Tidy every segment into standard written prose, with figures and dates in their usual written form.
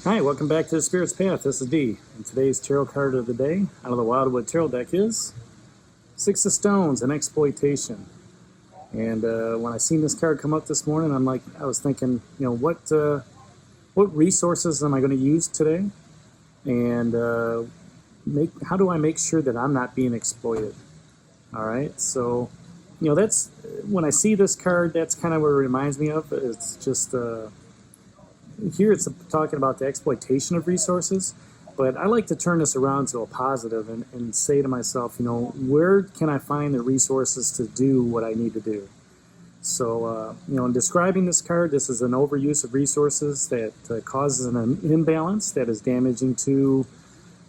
Hi, welcome back to the Spirit's Path. This is D, and today's tarot card of the day out of the Wildwood Tarot deck is Six of Stones and Exploitation. And when I seen this card come up this morning, I was thinking, what resources am I going to use today, and how do I make sure that I'm not being exploited? All right, so that's when I see this card, that's kind of what it reminds me of. It's just here it's talking about the exploitation of resources, but I like to turn this around to a positive and say to myself, where can I find the resources to do what I need to do? So, in describing this card, this is an overuse of resources that causes an imbalance that is damaging to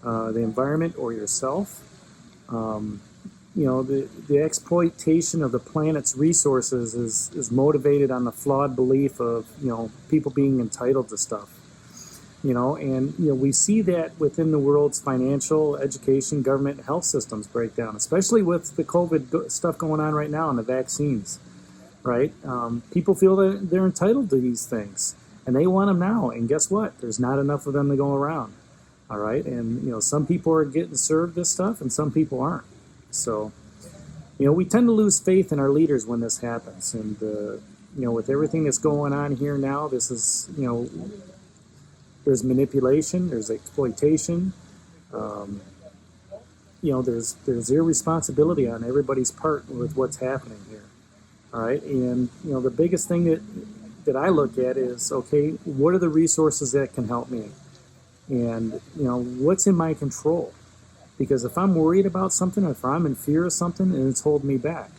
the environment or yourself. The exploitation of the planet's resources is motivated on the flawed belief of, people being entitled to stuff. We see that within the world's financial, education, government, and health systems break down, especially with the COVID stuff going on right now and the vaccines, right? People feel that they're entitled to these things, and they want them now, and guess what? There's not enough of them to go around, all right? And, some people are getting served this stuff, and some people aren't. So, we tend to lose faith in our leaders when this happens. And, with everything that's going on here now, this is, there's manipulation, there's exploitation, there's irresponsibility on everybody's part with what's happening here. All right. And, the biggest thing that I look at is, okay, what are the resources that can help me? And, what's in my control? Because if I'm worried about something, if I'm in fear of something, and it's holding me back,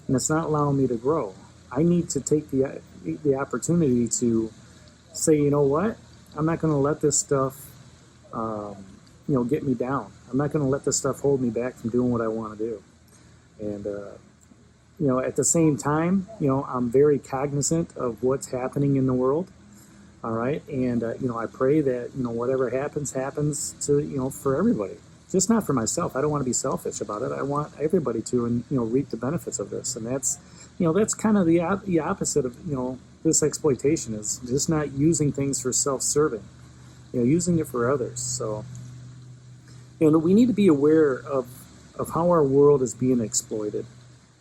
and it's not allowing me to grow, I need to take the opportunity to say, you know what, I'm not going to let this stuff, get me down. I'm not going to let this stuff hold me back from doing what I want to do. And, at the same time, I'm very cognizant of what's happening in the world. All right. And, I pray that, whatever happens to, for everybody. Just not for myself. I don't want to be selfish about it. I want everybody to, and reap the benefits of this. And that's kind of the opposite of this exploitation, is just not using things for self-serving, using it for others. So we need to be aware of how our world is being exploited,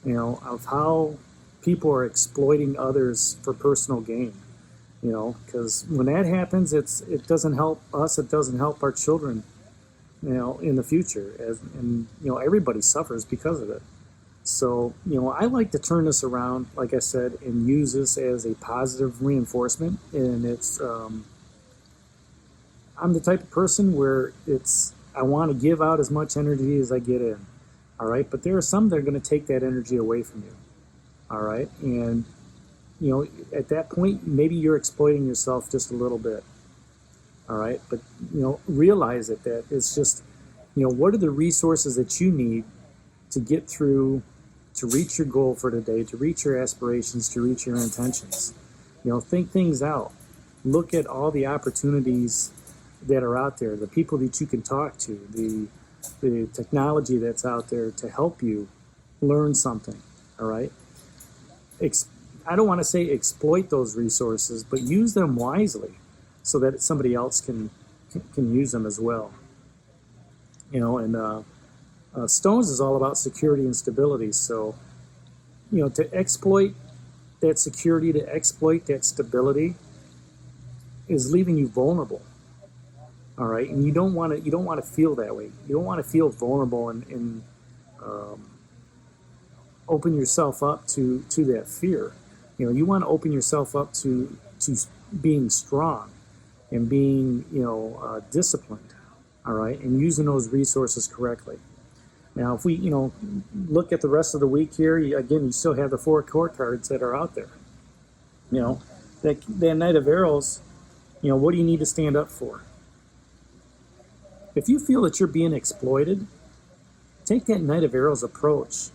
of how people are exploiting others for personal gain, because when that happens, it doesn't help us. It doesn't help our children, in the future, and everybody suffers because of it. So, I like to turn this around, like I said, and use this as a positive reinforcement. And it's, I'm the type of person where I want to give out as much energy as I get in. All right. But there are some that are going to take that energy away from you. All right. And, at that point, maybe you're exploiting yourself just a little bit. All right. But, realize that it's just, what are the resources that you need to get through, to reach your goal for today, to reach your aspirations, to reach your intentions. Think things out. Look at all the opportunities that are out there, the people that you can talk to, the technology that's out there to help you learn something. All right. I don't want to say exploit those resources, but use them wisely so that somebody else can use them as well. Stones is all about security and stability. So, to exploit that security, to exploit that stability, is leaving you vulnerable. All right, and you don't want to feel that way. You don't want to feel vulnerable and open yourself up to that fear. You want to open yourself up to being strong and being disciplined. All right, and using those resources correctly. Now, if we, look at the rest of the week here, you still have the 4 court cards that are out there. That Knight of Arrows, what do you need to stand up for? If you feel that you're being exploited, take that Knight of Arrows approach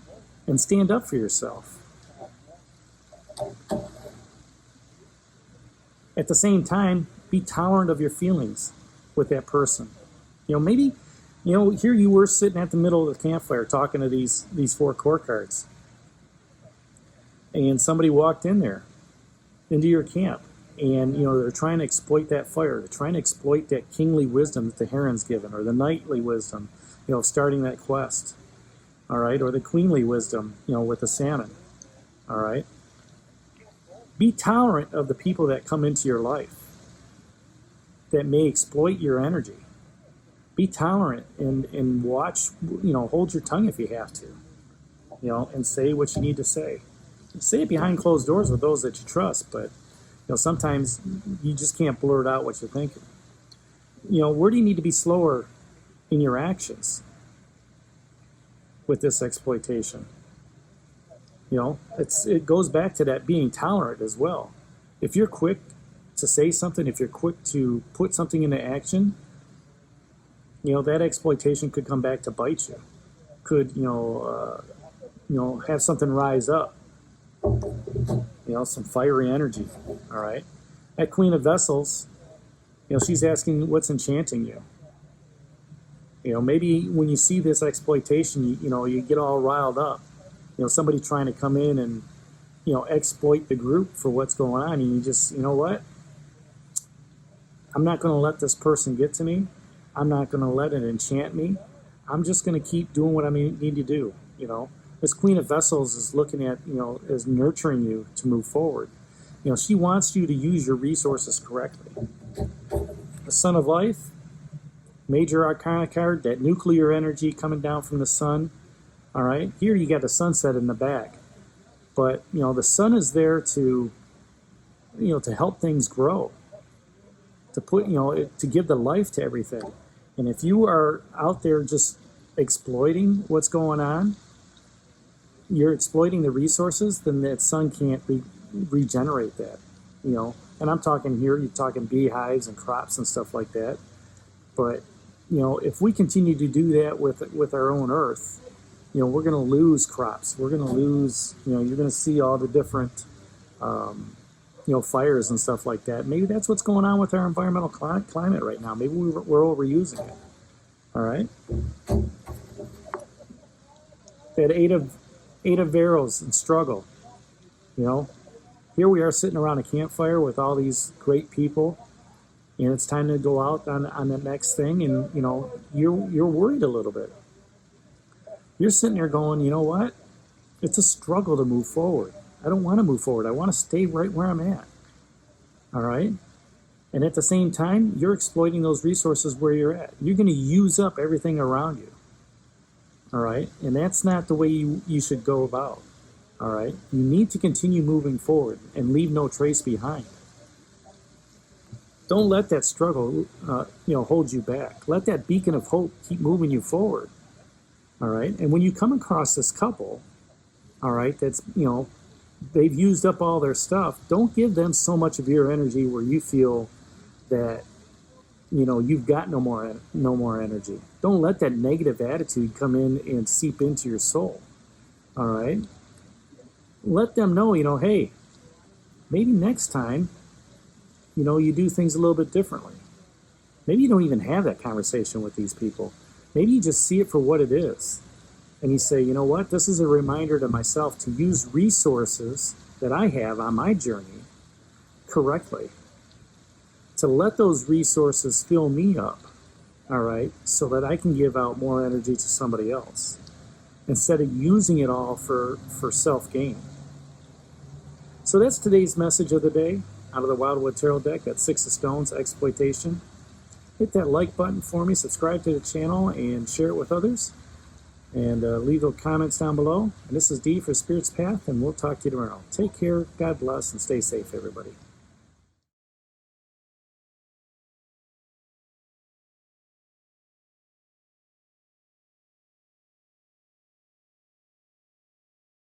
and stand up for yourself. At the same time, be tolerant of your feelings with that person. Maybe, here you were sitting at the middle of the campfire talking to these 4 court cards. And somebody walked in there into your camp. And, they're trying to exploit that fire. They're trying to exploit that kingly wisdom that the heron's given, or the knightly wisdom, of starting that quest. All right, or the queenly wisdom, with the salmon. All right. Be tolerant of the people that come into your life that may exploit your energy. Be tolerant and watch, hold your tongue if you have to, and say what you need to say. Say it behind closed doors with those that you trust, but sometimes you just can't blurt out what you're thinking. Where do you need to be slower in your actions with this exploitation? It goes back to that being tolerant as well. If you're quick to say something, if you're quick to put something into action, that exploitation could come back to bite you. Could have something rise up. Some fiery energy. All right. That Queen of Vessels, she's asking what's enchanting you. Maybe when you see this exploitation, you get all riled up. Somebody trying to come in and, exploit the group for what's going on. And you just, what? I'm not going to let this person get to me. I'm not going to let it enchant me. I'm just going to keep doing what I need to do. This Queen of Vessels is looking at, is nurturing you to move forward. She wants you to use your resources correctly. The Sun of Life, Major Arcana card, that nuclear energy coming down from the sun. All right, here you got the sunset in the back. But, the sun is there to, to help things grow. To put, to give the life to everything. And if you are out there just exploiting what's going on, you're exploiting the resources, then that sun can't regenerate that, And I'm talking here, you're talking beehives and crops and stuff like that. But, if we continue to do that with our own earth, we're going to lose crops. We're going to lose, you're going to see all the different, fires and stuff like that. Maybe that's what's going on with our environmental climate right now. Maybe we're overusing it. All right. That eight of arrows and struggle. Here we are sitting around a campfire with all these great people, and it's time to go out on the next thing, and you're worried a little bit. You're sitting there going, you know what? It's a struggle to move forward. I don't want to move forward. I want to stay right where I'm at. All right? And at the same time, you're exploiting those resources where you're at. You're going to use up everything around you. All right? And that's not the way you should go about. All right? You need to continue moving forward and leave no trace behind. Don't let that struggle, hold you back. Let that beacon of hope keep moving you forward. All right? And when you come across this couple, all right, that's, they've used up all their stuff, don't give them so much of your energy where you feel that, you've got no more energy. Don't let that negative attitude come in and seep into your soul. All right? Let them know, hey, maybe next time, you do things a little bit differently. Maybe you don't even have that conversation with these people. Maybe you just see it for what it is. And you say, you know what, this is a reminder to myself to use resources that I have on my journey correctly. To let those resources fill me up, all right, so that I can give out more energy to somebody else, instead of using it all for self-gain. So that's today's message of the day out of the Wildwood Tarot deck, that Six of Stones, Exploitation. Hit that like button for me, subscribe to the channel, and share it with others. And leave those comments down below. And this is Dee for Spirit's Path, and we'll talk to you tomorrow. Take care, God bless, and stay safe, everybody.